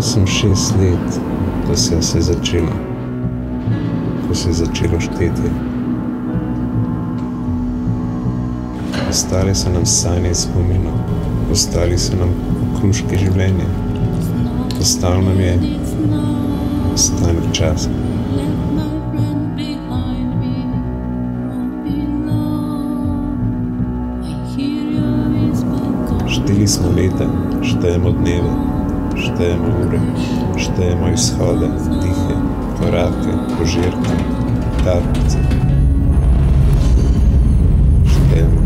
sem 6 let, ko se je začelo. Ko se je začelo štetje. Ostale so nam sanje in spominov, ostali so nam kruške življenja. Ostal nam je ostanek časa. Šteli smo leta, štejemo dneve, štejemo ure, štejemo izhode, dihe, korake, požirke, tarpice. Štejemo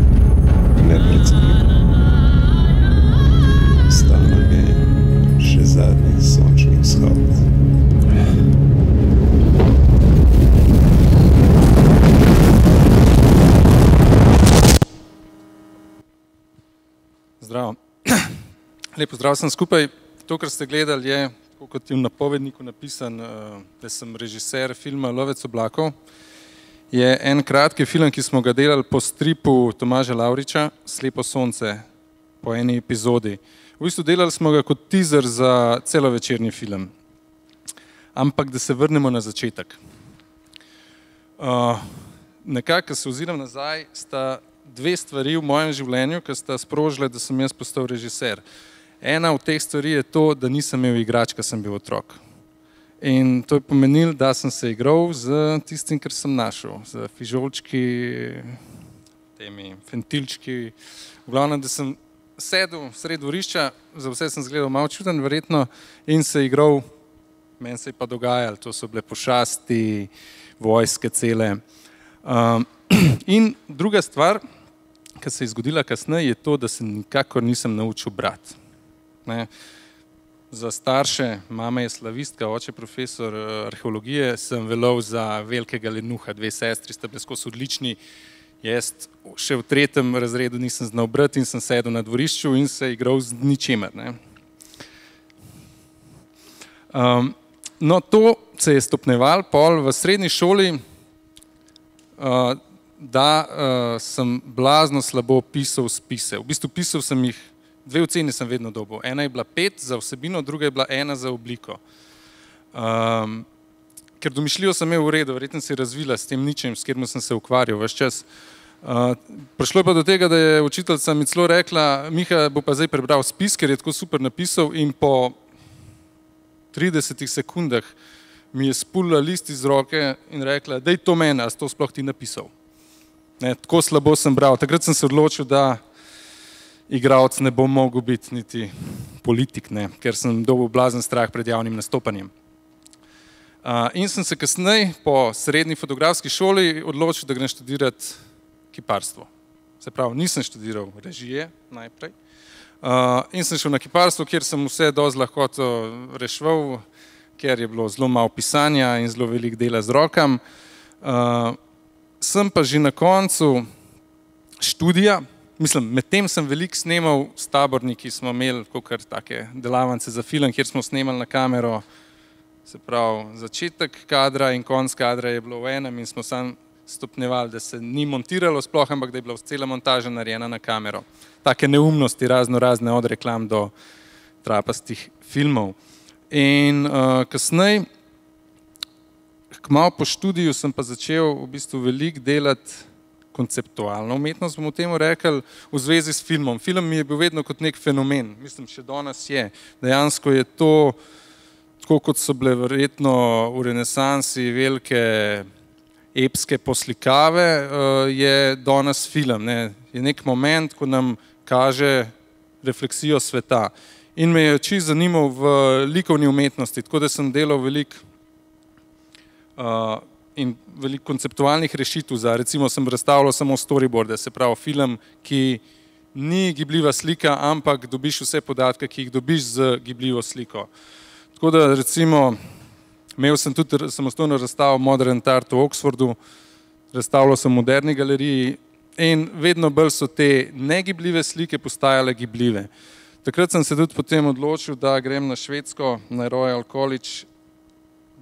nepredstavljivo. Ostal nam je še zadnji sončni vzhod. Zdravo. Lep pozdrav sem skupaj. To, kar ste gledali, je, kot je v napovedniku napisan, da sem režiser filma Lovec oblakov. Je en kratki film, ki smo ga delali po stripu Tomaža Lavriča, Slepo sonce, po eni epizodi. V bistvu delali smo ga kot teaser za celovečerni film. Ampak, da se vrnemo na začetek. Nekako, ko se oziram nazaj, sta dve stvari v mojem življenju, ki sta sprožile, da sem jaz postal režiser. Ena od teh stvari je to, da nisem imel igrač, ko sem bil otrok. In to je pomenilo, da sem se igral z tistim, kar sem našel. Z fižolčki, temi fentilčki. V glavnem, da sem sedel sred dvorišča, za vse sem zgledal malo čuden, verjetno, in se igral, meni se je pa dogajalo, to so bile pošasti, vojske cele. In druga stvar, ki se je zgodila kasneje, je to, da se nikakor nisem naučil brati. Za starše, mama je slavistka, oče profesor arheologije, sem velel za velikega lenuha, dve sestri sta bili skozi odlični. Jaz še v 3. razredu nisem znal brati in sem sedel na dvorišču in se igral z ničemer. No, to se je stopnjeval pol v srednji šoli, da sem blazno slabo pisal spise. V bistvu pisal sem jih, 2 oceni sem vedno dobil. Ena je bila 5 za vsebino, druga je bila 1 za obliko. Ker domišljijo sem imel v redu, verjetno se je razvila s tem ničem, s katerim sem se ukvarjal ves čas. Prišlo je pa do tega, da je učiteljica mi celo rekla, Miha bo pa zdaj prebral spis, ker je tako super napisal, in po 30 sekundah mi je spulila list iz roke in rekla, daj to mene, a si to sploh ti napisal. Tako slabo sem bral. Takrat sem se odločil, da igralec ne bom mogel biti niti politik, ker sem dobil blazen strah pred javnim nastopanjem. In sem se kasneje po srednji fotografski šoli odločil, da grem študirati kiparstvo. Se pravi, nisem študiral režije najprej. In sem šel na kiparstvo, kjer sem vse dosti lahkoto reševal, ker je bilo zelo malo pisanja in zelo veliko dela z rokami. Sem pa že na koncu študija, medtem sem veliko snemal s taborniki, smo imeli kakor take delavnice za film, kjer smo snemali na kamero, se pravi, začetek kadra in konc kadra je bilo v enem in smo sam stopnjevali, da se ni montiralo sploh, ampak da je bila cela montaža narejena na kamero. Take neumnosti, razne od reklam do trapastih filmov. In kasneje, kmalu po študiju sem pa začel v bistvu veliko delati konceptualno umetnost, bomo temu rekli, v zvezi s filmom. Film mi je bil vedno kot nek fenomen, še danes je. Dejansko je to, tako kot so bile verjetno v renesansi velike epske poslikave, je danes film. Je nek moment, ko nam kaže refleksijo sveta. In me je čisto zanimal v likovni umetnosti, tako da sem delal veliko konceptualnih rešitev za, recimo sem razstavljal samo storyboarde, se pravi film, ki ni gibljiva slika, ampak dobiš vse podatke, ki jih dobiš z gibljivo sliko. Tako da recimo, imel sem tudi samostojno razstavo Modern Art v Oxfordu, razstavljal sem v Moderni galeriji in vedno bolj so te negibljive slike postajale gibljive. Takrat sem se tudi potem odločil, da grem na Švedsko, na Royal College,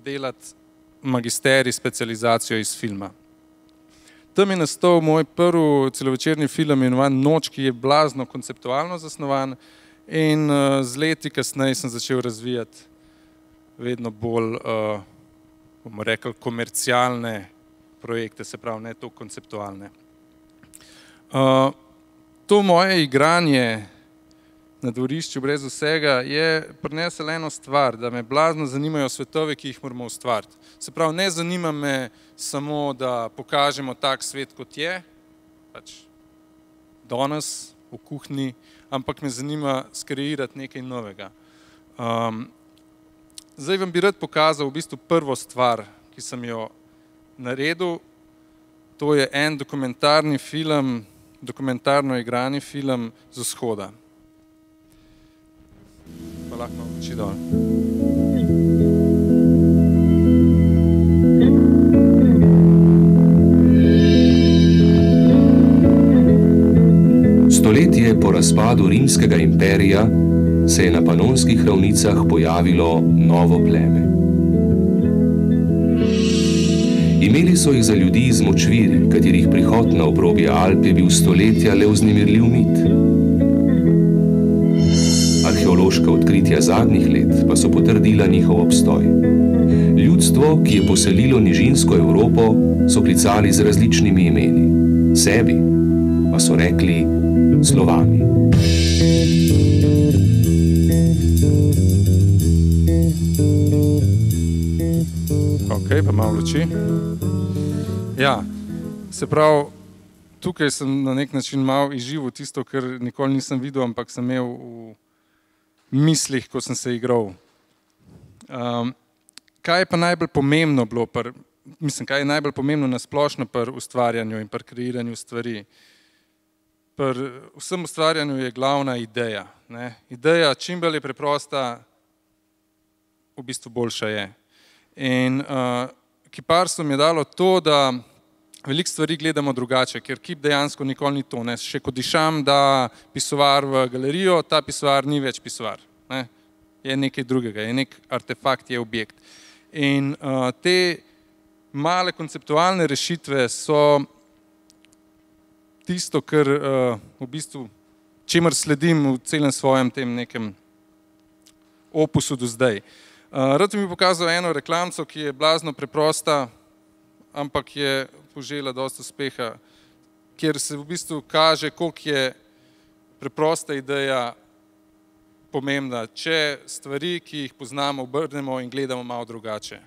delati magisterij, specializacijo iz filma. Tam je nastal moj prvi celovečerni film imenovan Noč, ki je blazno konceptualno zasnovan in z leti kasneje sem začel razvijati vedno bolj, bomo rekli, komercialne projekte, se pravi, ne to konceptualne. To moje igranje na dvorišču brez vsega je prineslo eno stvar, da me blazno zanimajo svetove, ki jih moramo ustvariti. Se pravi, ne zanima me samo, da pokažemo tak svet, kot je, pač danes v kuhinji, ampak me zanima skreirati nekaj novega. Zdaj vam bi rad pokazal v bistvu prvo stvar, ki sem jo naredil. To je en dokumentarni film, dokumentarno igrani film z vzhoda. Pa lahko oči dol. Stoletje po razpadu rimskega imperija se je na panonskih ravnicah pojavilo novo pleme. Imeli so jih za ljudi iz močvir, katerih prihod na obrobje Alp je bil stoletja le vznemirljiv mit. Arheološka odkritja zadnjih let pa so potrdila njihov obstoj. Ljudstvo, ki je poselilo nižinsko Evropo, so klicali z različnimi imeni. Sebi pa so rekli Slovani. Ok, pa malo luči. Ja, se pravi, tukaj sem na nek način malo izživel tisto, kar nikoli nisem videl, ampak sem imel v mislih, ko sem se igral. Kaj je pa najbolj pomembno bilo, kaj je najbolj pomembno na splošno pri ustvarjanju in pri kreiranju stvari? Pri vsem ustvarjanju je glavna ideja. Ne? Ideja čim bolj je preprosta, v bistvu boljša je. In kiparstvo mi je dalo to, da veliko stvari gledamo drugače, ker kip dejansko nikoli ni to. Ne? Še ko dišam, da pisoar v galerijo, ta pisoar ni več pisoar. Ne? Je nekaj drugega, je nek artefakt, je objekt. In te male konceptualne rešitve so tisto, kar v bistvu, čemer sledim v celem svojem tem nekem opusu do zdaj. Rad mi pokazal eno reklamco, ki je blazno preprosta, ampak je požela dosti uspeha, kjer se v bistvu kaže, koliko je preprosta ideja pomembna, če stvari, ki jih poznamo, obrnemo in gledamo malo drugače.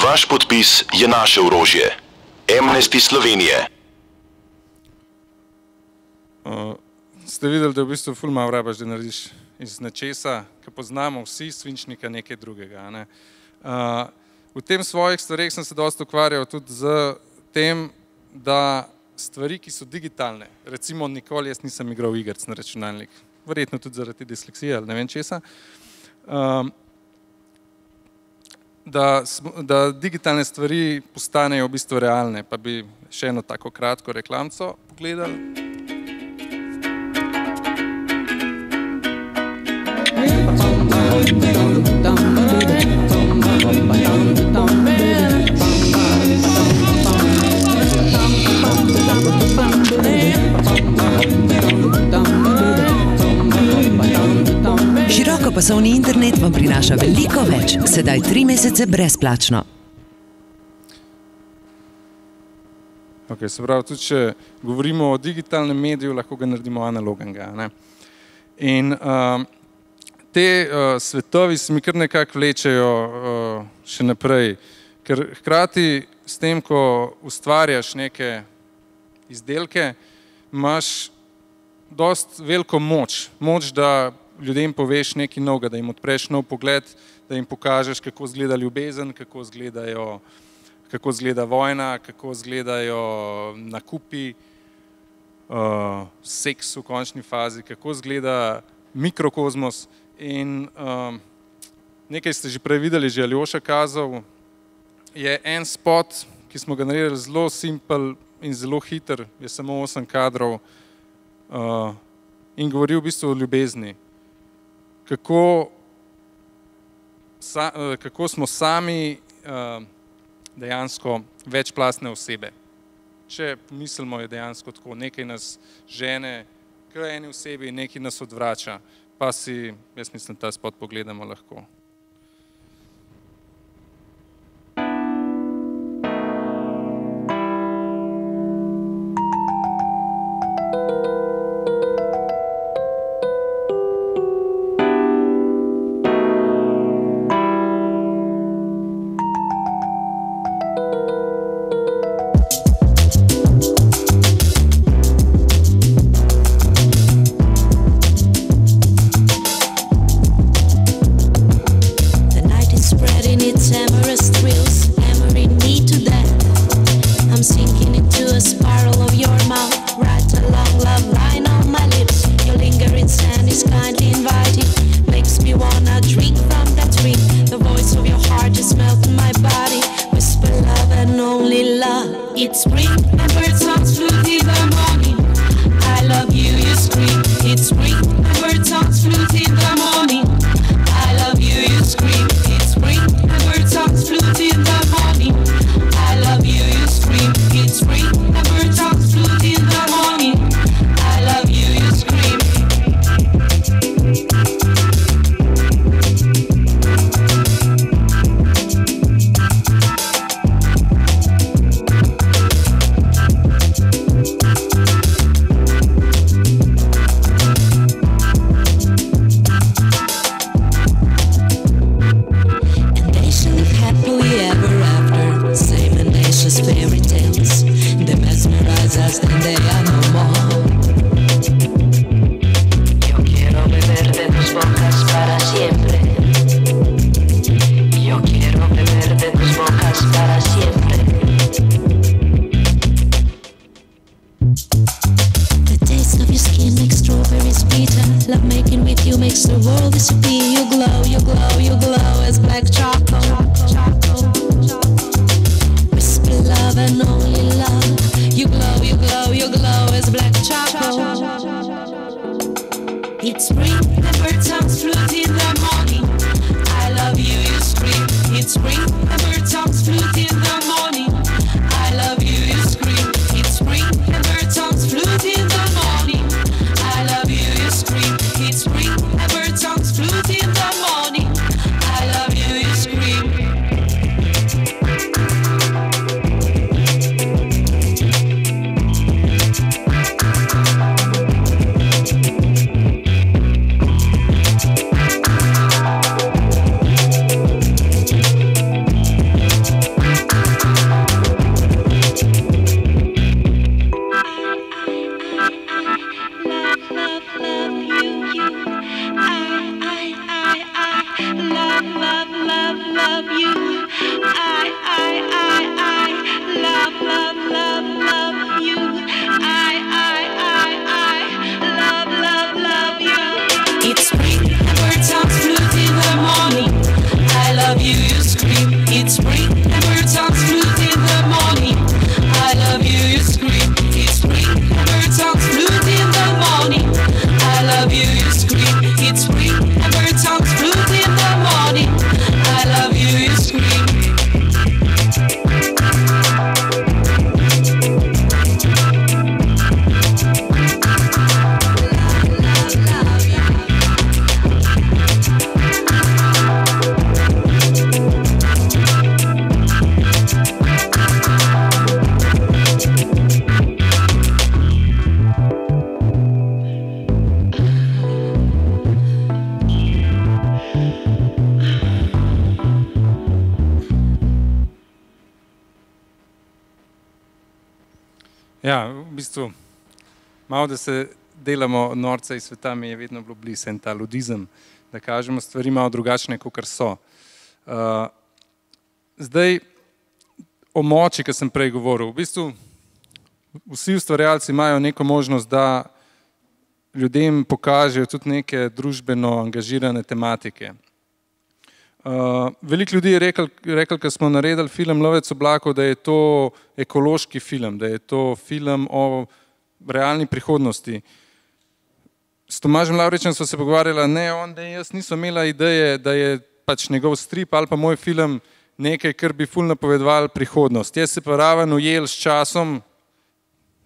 Vaš podpis je naše orožje. Amnesty Slovenije. Ste videli, da v bistvu ful malo rabaš, da narediš iz nečesa, ki poznamo vsi, svinčnika nekaj drugega. Ne? V tem svojih stvareh sem se dosti ukvarjal tudi z tem, da stvari, ki so digitalne, recimo nikoli jaz nisem igral igrc na računalnik, verjetno tudi zaradi disleksije ali ne vem česa, da digitalne stvari postanejo v bistvu realne, pa bi še eno tako kratko reklamco pogledali. Širokopasovni internet vam prinaša veliko več, sedaj 3 mesece brezplačno. Ok, se pravi, tudi če govorimo o digitalnem mediju, lahko ga naredimo analognega. Ne? In te svetovi se mi kar nekako vlečejo še naprej, ker hkrati s tem, ko ustvarjaš neke izdelke, imaš dosti veliko moč, da ljudem poveš nekaj novega, da jim odpreš nov pogled, da jim pokažeš, kako izgleda ljubezen, kako izgleda vojna, kako izgledajo nakupi, seks v končni fazi, kako izgleda mikrokozmos. In nekaj ste že prej videli, že Aljoša kazal, je en spot, ki smo ga naredili zelo simpel in zelo hiter, je samo 8 kadrov in govori v bistvu o ljubezni. Kako smo sami dejansko večplastne osebe. Če mislimo, je dejansko tako, nekaj nas žene k eni osebi, nekaj nas odvrača, pa si, jaz mislim, ta spot pogledamo lahko. Ja, v bistvu, malo da se delamo norca iz sveta, mi je vedno bilo blizu en ta ludizem, da kažemo stvari malo drugačne, kakor so. Zdaj, o moči, ki sem prej govoril, v bistvu vsi ustvarjalci imajo neko možnost, da ljudem pokažejo tudi neke družbeno angažirane tematike. Veliko ljudi je rekel, ko smo naredili film Lovec oblakov, da je to ekološki film, da je to film o realni prihodnosti. S Tomažem Lavričem sva se pogovarjala, ne, jaz nisem imela ideje, da je pač njegov strip ali pa moj film nekaj, kar bi ful napovedoval prihodnost. Jaz se pa raven ujel s časom,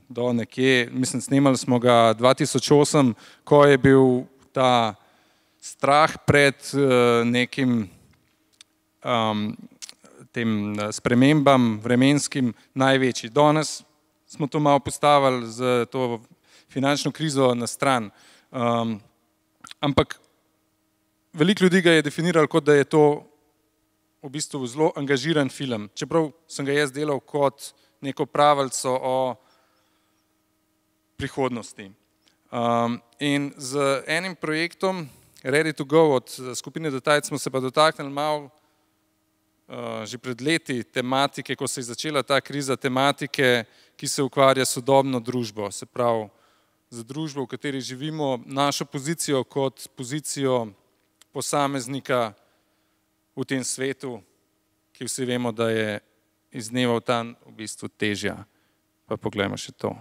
do nekje, mislim, snemali smo ga 2008, ko je bil ta strah pred nekim tem spremembam vremenskim največji. Danes smo to malo postavili z to finančno krizo na stran. Ampak veliko ljudi ga je definiralo kot, da je to v bistvu zelo angažiran film. Čeprav sem ga jaz delal kot neko pravljico o prihodnosti. In z enim projektom Ready to Go od skupine The Tide smo se pa dotaknili malo že pred leti tematike, ko se je začela ta kriza, tematike, ki se ukvarja s sodobno družbo, se pravi za družbo, v kateri živimo, našo pozicijo kot pozicijo posameznika v tem svetu, ki vsi vemo, da je iz dneva v dan v bistvu težja. Pa poglejmo še to.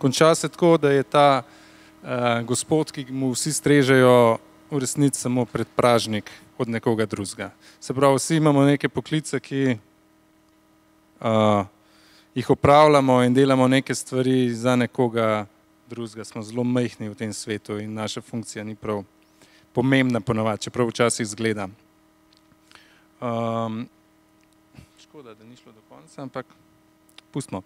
Konča se tako, da je ta gospod, ki mu vsi strežejo, v resnici samo predpražnik od nekoga drugega. Se pravi, vsi imamo neke poklice, jih opravljamo in delamo neke stvari za nekoga drugega. Smo zelo majhni v tem svetu in naša funkcija ni prav pomembna ponovadi, čeprav včasih izgleda. Škoda, da ni šlo do konca, ampak pustimo.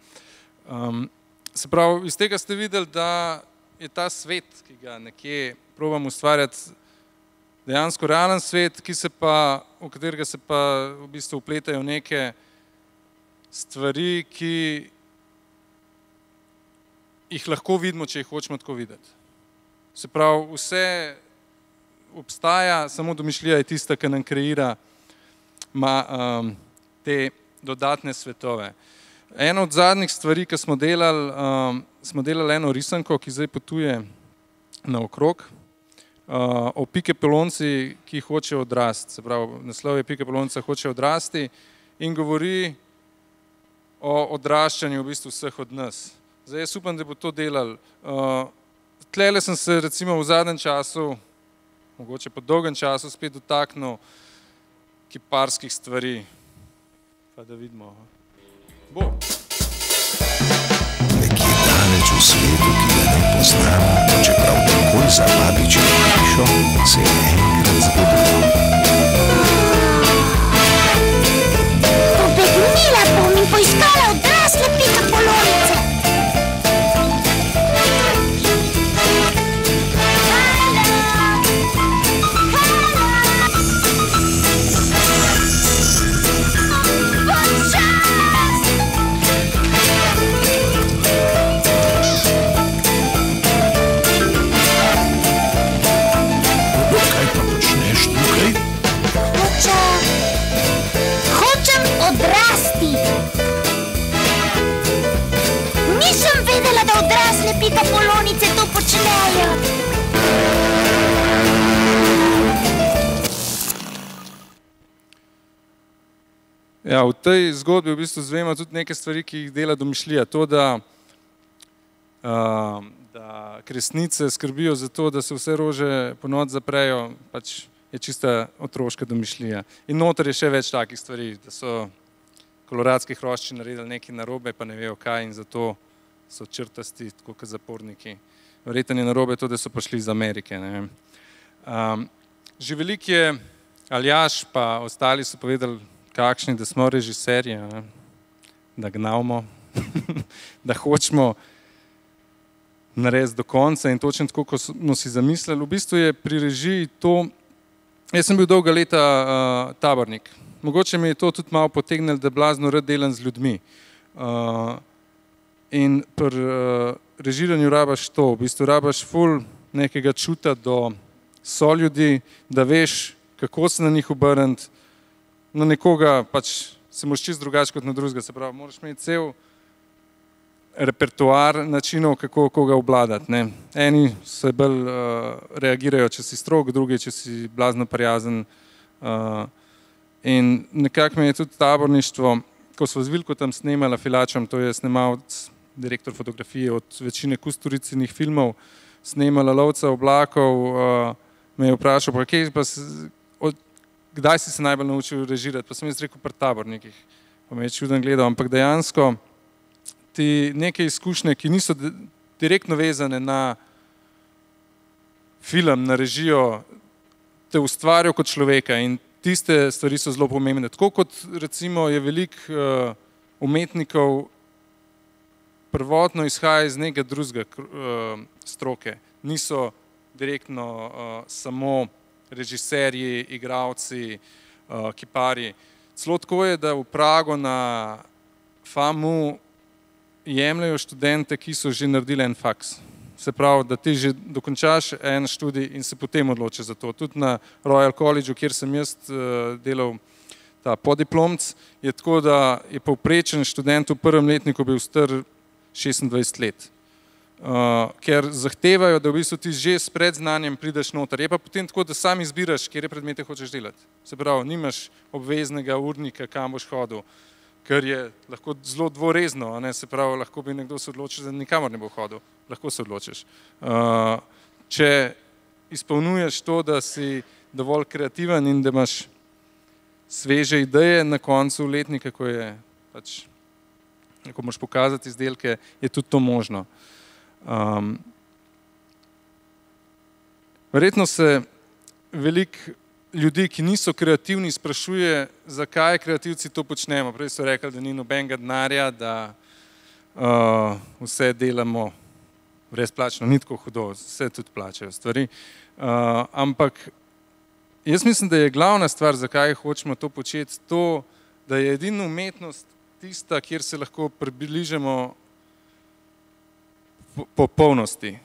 Se pravi, iz tega ste videli, da je ta svet, ki ga nekje probam ustvarjati, dejansko realen svet, v katerega se pa v bistvu vpletajo neke stvari, ki jih lahko vidimo, če jih hočemo tako videti. Se pravi, vse obstaja, samo domišljija je tista, ki nam kreira te dodatne svetove. Eno od zadnjih stvari, ki smo delali eno risanko, ki zdaj potuje naokrog, o pikapolonci, ki hoče odrasti. Se pravi, naslov je Pikapolonca hoče odrasti in govori o odraščanju v bistvu vseh od nas. Zdaj jaz upam, da bo to delal. Tlele sem se recimo v zadnjem času, mogoče po dolgem času, spet dotaknil kiparskih stvari. Pa da vidimo. Bo. Nekje daleč v svetu, ki ga ne poznamo, čeprav takoj zavabi, če pišo, se je enkrat zgodilo. Pobegnila bom in poiskala odrasle pikapolonice. Hočem odrasti. Nisem vedela, da odrasle pikapolonice to počnejo. Ja, v tej zgodbi v bistvu zvemo tudi neke stvari, ki jih dela domišljija. To, da kresnice skrbijo za to, da se vse rože ponoči zaprejo, pač je čista otroška domišljija. In noter je še več takih stvari, da so koloradski hrošči naredili nekaj narobe, pa ne vejo kaj in zato so črtasti, tako kot zaporniki. Verjetno je narobe to, da so prišli iz Amerike. Že veliko je Aljaž, pa ostali so povedali, kakšni, da smo režiserji, da gnavimo, da hočemo narediti do konca in točno tako, kot smo si zamislili. V bistvu je pri režiji to. Jaz sem bil dolga leta tabornik. Mogoče mi je to tudi malo potegnilo, da blazno rad delam z ljudmi. In pri režiranju rabaš to, v bistvu rabaš ful nekega čuta do soljudi, da veš, kako se na njih obrniti. Na nekoga pač se moraš čisto drugače kot na drugega. Se pravi, moraš imeti cel repertoar načinov, kako koga obvladati. Eni se bolj reagirajo, če si strog, drugi, če si blazno prijazen. In nekako mi je tudi taborništvo, ko smo z Vilko tam snemala Filačem, to je snemalec, direktor fotografije od večine Kusturicinih filmov, snemala Lovca oblakov, me je vprašal, kdaj si se najbolj naučil režirati, pa sem jaz rekel pri tabornikih, pa me je čuden gledal, ampak dejansko ti neke izkušnje, ki niso direktno vezane na film, na režijo, te ustvarijo kot človeka in tiste stvari so zelo pomembne. Tako kot recimo je veliko umetnikov prvotno izhaja iz nekega drugega stroke. Niso direktno samo režiserji, igralci, kiparji. Celo tako je, da v Pragu na FAMU jemljajo študente, ki so že naredili en faks. Se pravi, da ti že dokončaš en študij in se potem odločiš za to. Tudi na Royal Collegeu, kjer sem jaz delal ta podiplomc, je tako, da je povprečen študent v prvem letniku bil star 26 let. Ker zahtevajo, da v bistvu ti že s predznanjem prideš noter. Je pa potem tako, da sam izbiraš, kje predmete hočeš delati. Se pravi, nimaš obveznega urnika, kam boš hodil, ker je lahko zelo dvorezno, se pravi, lahko bi nekdo se odločil, da nikamor ne bo hodil. Lahko se odločiš. Če izpolnjuješ to, da si dovolj kreativen in da imaš sveže ideje na koncu letnika, ko je pač ko moraš pokazati izdelke, je tudi to možno. Verjetno se veliko ljudi, ki niso kreativni, sprašuje, zakaj kreativci to počnemo. Prej so rekli, da ni nobenega denarja, da vse delamo brezplačno, ni tako hudo, vse tudi plačajo stvari. Ampak jaz mislim, da je glavna stvar, zakaj hočemo to početi, to, da je edina umetnost tista, kjer se lahko približamo popolnosti.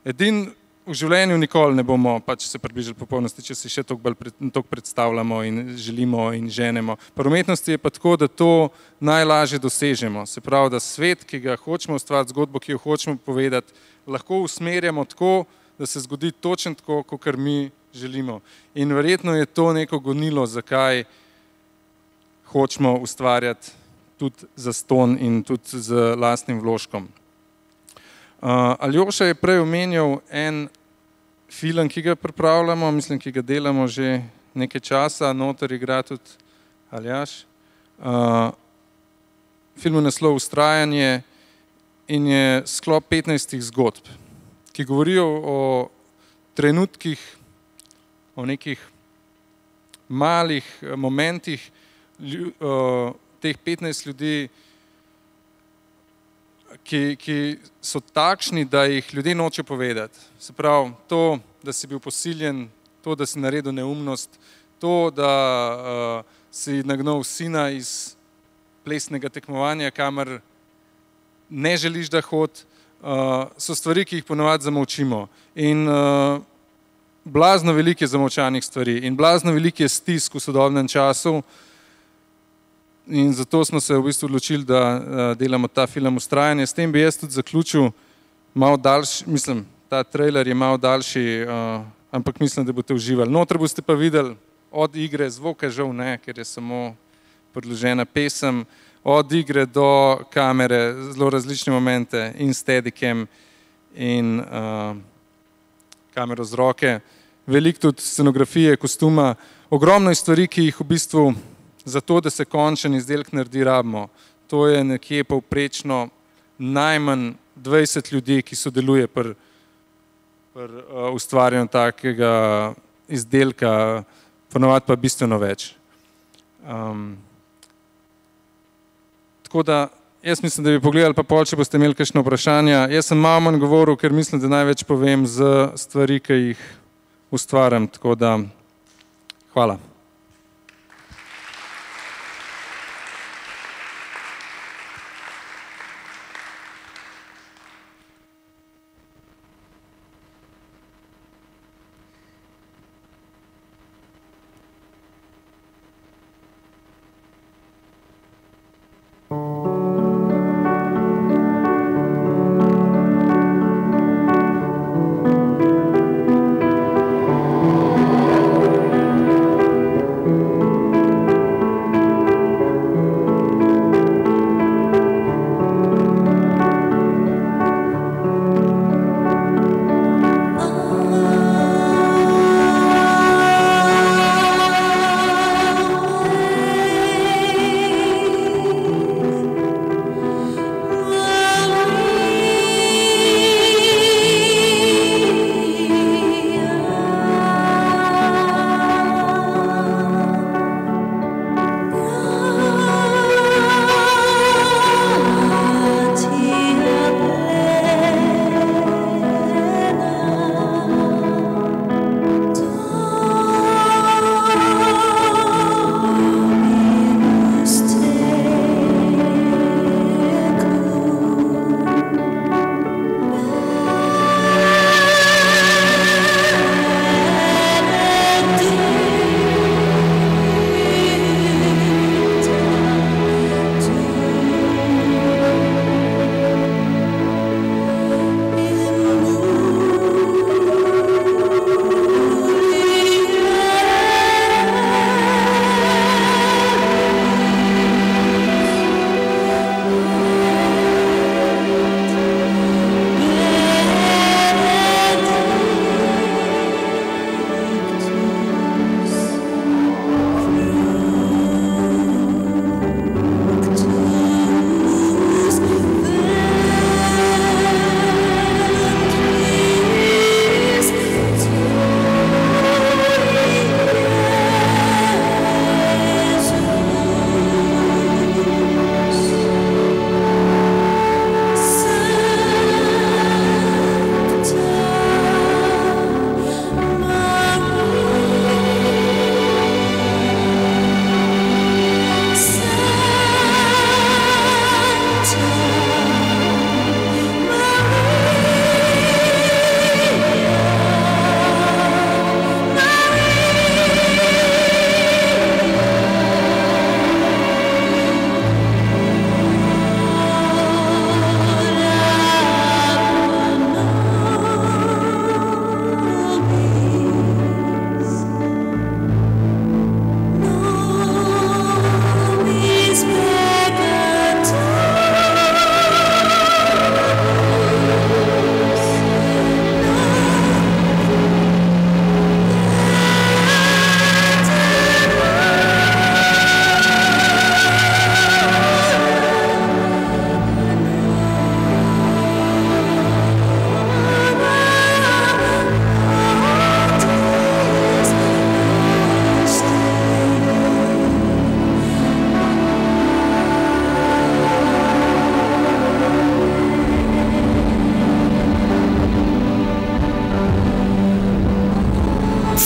Edin v življenju nikoli ne bomo pač se približali popolnosti, če si še toliko predstavljamo in želimo in ženemo. Pri umetnosti je pa tako, da to najlažje dosežemo. Se pravi, da svet, ki ga hočemo ustvariti, zgodbo, ki jo hočemo povedati, lahko usmerjamo tako, da se zgodi točno tako, kot mi želimo. In verjetno je to neko gonilo, zakaj hočemo ustvarjati tudi zastonj in tudi z lastnim vložkom. Aljoša je prej omenjal en film, ki ga pripravljamo, mislim, ki ga delamo že nekaj časa, noter igra tudi Aljaž. Film je naslov Vztrajanje in je sklop 15 zgodb, ki govorijo o trenutkih, o nekih malih momentih teh 15 ljudi, ki so takšni, da jih ljudje nočejo povedati. Se pravi, to, da si bil posiljen, to, da si naredil neumnost, to, da si nagnal sina iz plesnega tekmovanja, kamor ne želiš, da hodi, so stvari, ki jih ponavadi zamolčimo. In blazno veliko je zamolčanih stvari in blazno veliko je stisk v sodobnem času. In zato smo se v bistvu odločili, da delamo ta film Vztrajanje. S tem bi jaz tudi zaključil, malo daljši, mislim, ta trailer je malo daljši, ampak mislim, da boste uživali. Noter boste pa videli od igre, zvoka žal ne, ker je samo predložena pesem, od igre do kamere, zelo različne momente in steadicam in kamero z roke. Veliko tudi scenografije, kostuma, ogromno je stvari, ki jih v bistvu zato, da se končen izdelek naredi, rabimo. To je nekje povprečno najmanj 20 ljudi, ki sodeluje pri ustvarjanju takega izdelka, ponavadi pa bistveno več. Tako da, jaz mislim, da bi pogledali pa pol, če boste imeli kakšne vprašanja. Jaz sem malo manj govoril, ker mislim, da največ povem z stvari, ki jih ustvarjam. Tako da, hvala.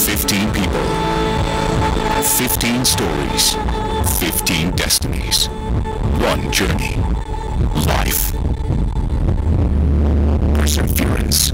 15 people, 15 stories, 15 destinies, one journey, life, perseverance.